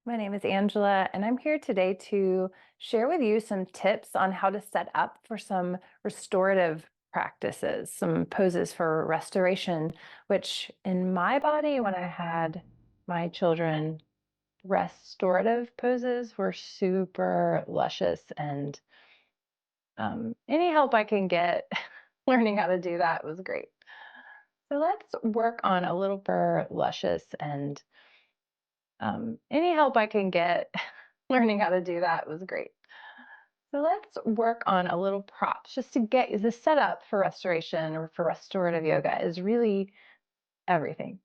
My name is Angela, and I'm here today to share with you some tips on how to set up for some restorative practices, some poses for restoration, which in my body, when I had my children, restorative poses were super luscious. And any help I can get learning how to do that was great. So let's work on a little for luscious and any help I can get learning how to do that was great. So let's work on a little props just to get the setup for restoration or for restorative yoga is really everything.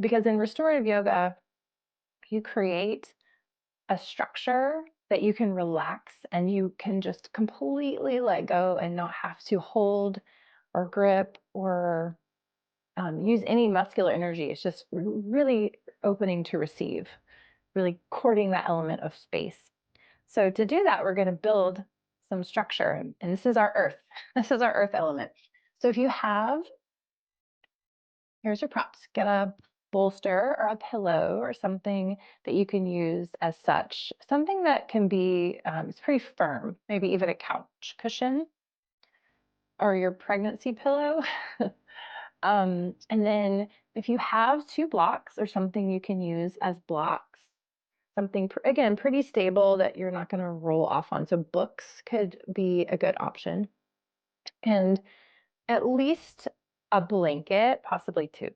Because in restorative yoga, you create a structure that you can relax and you can just completely let go and not have to hold or grip or use any muscular energy. It's just really opening to receive, really courting that element of space. So to do that, we're going to build some structure. And this is our earth. This is our earth element. So if you have, here's your props. Get a bolster or a pillow or something that you can use as such. Something that can be, it's pretty firm, maybe even a couch cushion or your pregnancy pillow. And then if you have two blocks or something you can use as blocks, something, again, pretty stable that you're not going to roll off on. So books could be a good option. And at least a blanket, possibly two.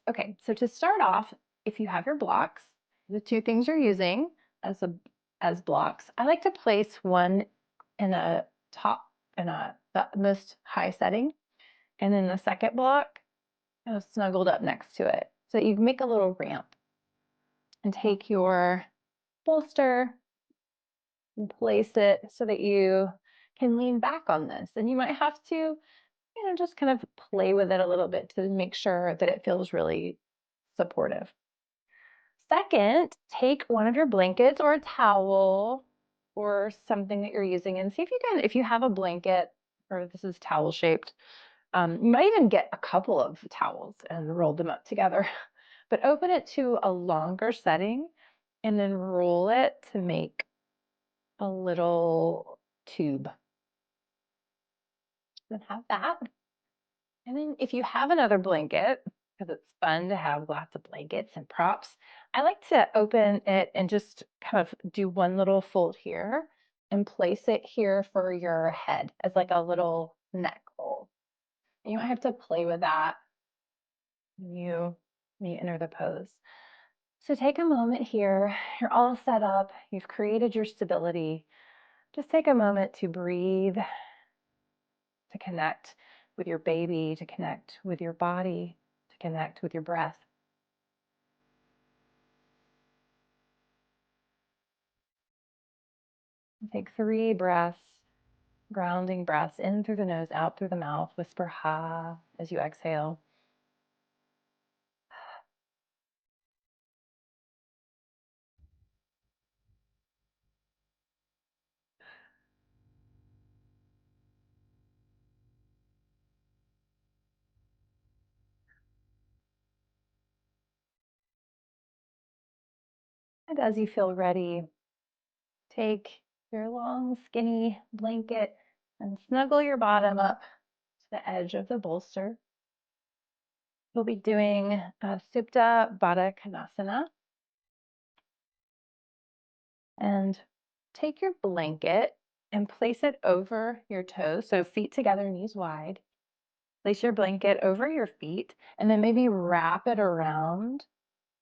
Okay, so to start off, if you have your blocks, the two things you're using as blocks, I like to place one in a top in the most high setting, and then the second block snuggled up next to it. So you make a little ramp and take your bolster and place it so that you can lean back on this. And you might have to, just kind of play with it a little bit to make sure that it feels really supportive. Second, take one of your blankets or a towel or something that you're using and see if you can, if you have a blanket or this is towel shaped, you might even get a couple of towels and roll them up together, but open it to a longer setting and then roll it to make a little tube. Then have that. And then if you have another blanket, because it's fun to have lots of blankets and props, I like to open it and just kind of do one little fold here and place it here for your head as like a little neck roll. And you might have to play with that when you enter the pose. So take a moment here. You're all set up. You've created your stability. Just take a moment to breathe, to connect with your baby, to connect with your body, to connect with your breath. Take 3 breaths, grounding breaths in through the nose, out through the mouth. Whisper ha as you exhale. And as you feel ready, take your long, skinny blanket and snuggle your bottom up to the edge of the bolster. We'll be doing Supta Baddha Konasana. And take your blanket and place it over your toes. So feet together, knees wide. Place your blanket over your feet and then maybe wrap it around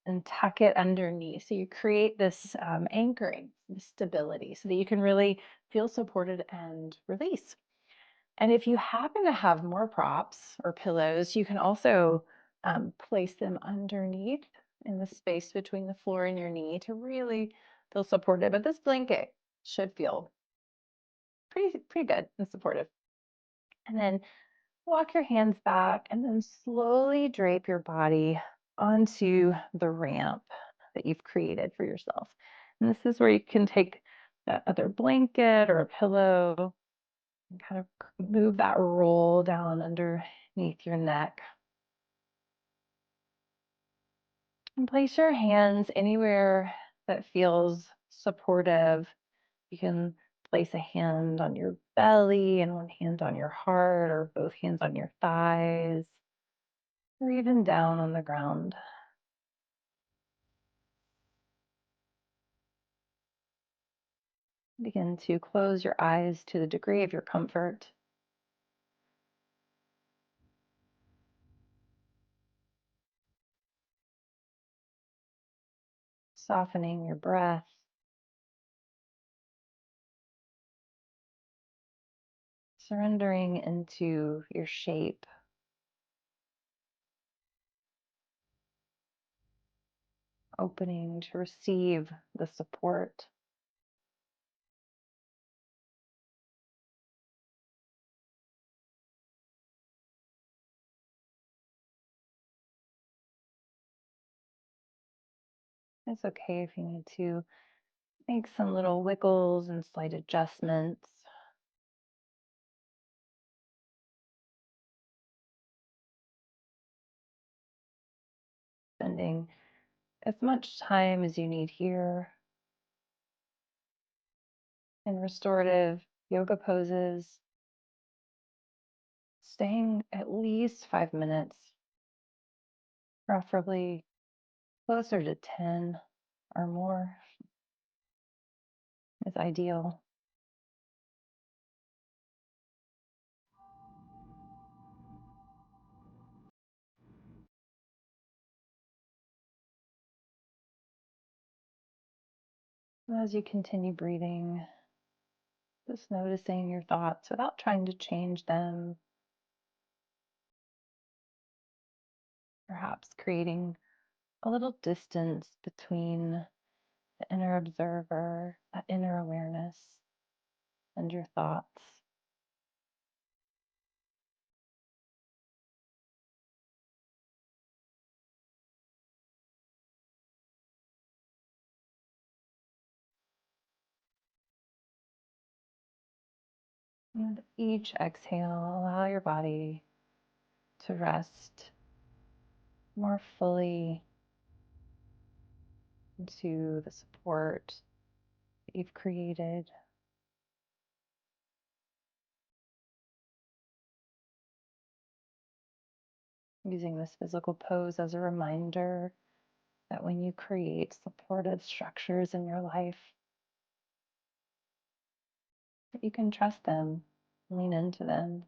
and tuck it underneath. So you create this anchoring, this stability so that you can really feel supported and release. And if you happen to have more props or pillows, you can also place them underneath in the space between the floor and your knee to really feel supported. But this blanket should feel pretty good and supportive. And then walk your hands back and then slowly drape your body onto the ramp that you've created for yourself. And this is where you can take that other blanket or a pillow and kind of move that roll down underneath your neck. And place your hands anywhere that feels supportive. You can place a hand on your belly and one hand on your heart, or both hands on your thighs, or even down on the ground. Begin to close your eyes to the degree of your comfort, softening your breath, surrendering into your shape, opening to receive the support. It's okay if you need to make some little wiggles and slight adjustments, spending as much time as you need here in restorative yoga poses, staying at least 5 minutes, preferably closer to 10 or more is ideal. As you continue breathing, just noticing your thoughts without trying to change them, perhaps creating a little distance between the inner observer, that inner awareness, and your thoughts. And each exhale, allow your body to rest more fully into the support that you've created. Using this physical pose as a reminder that when you create supportive structures in your life, that you can trust them, lean into them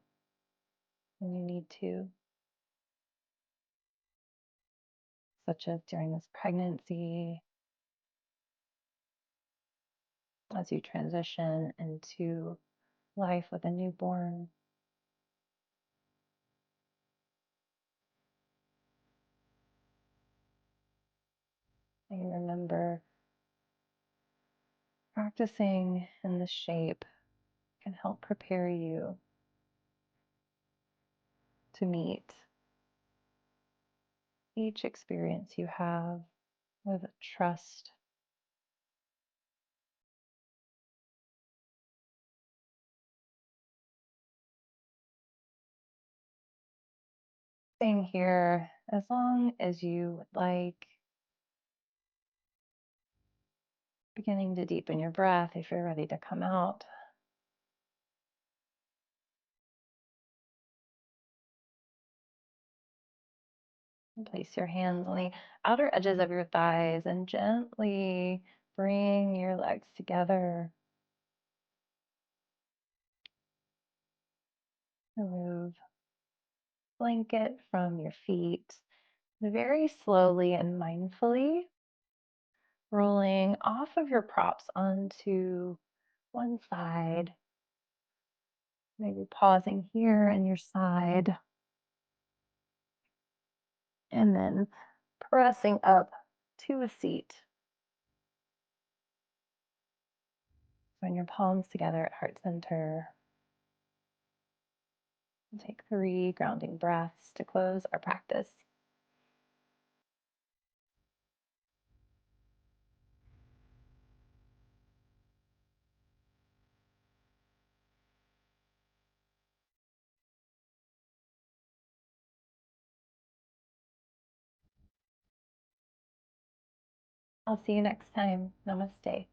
when you need to, such as during this pregnancy, as you transition into life with a newborn. And remember, practicing in this shape can help prepare you to meet each experience you have with trust. Staying here as long as you would like, beginning to deepen your breath if you're ready to come out. And place your hands on the outer edges of your thighs and gently bring your legs together. Remove blanket from your feet. Very slowly and mindfully rolling off of your props onto one side, maybe pausing here in your side, and then pressing up to a seat. Bring your palms together at heart center. And take 3 grounding breaths to close our practice. I'll see you next time. Namaste.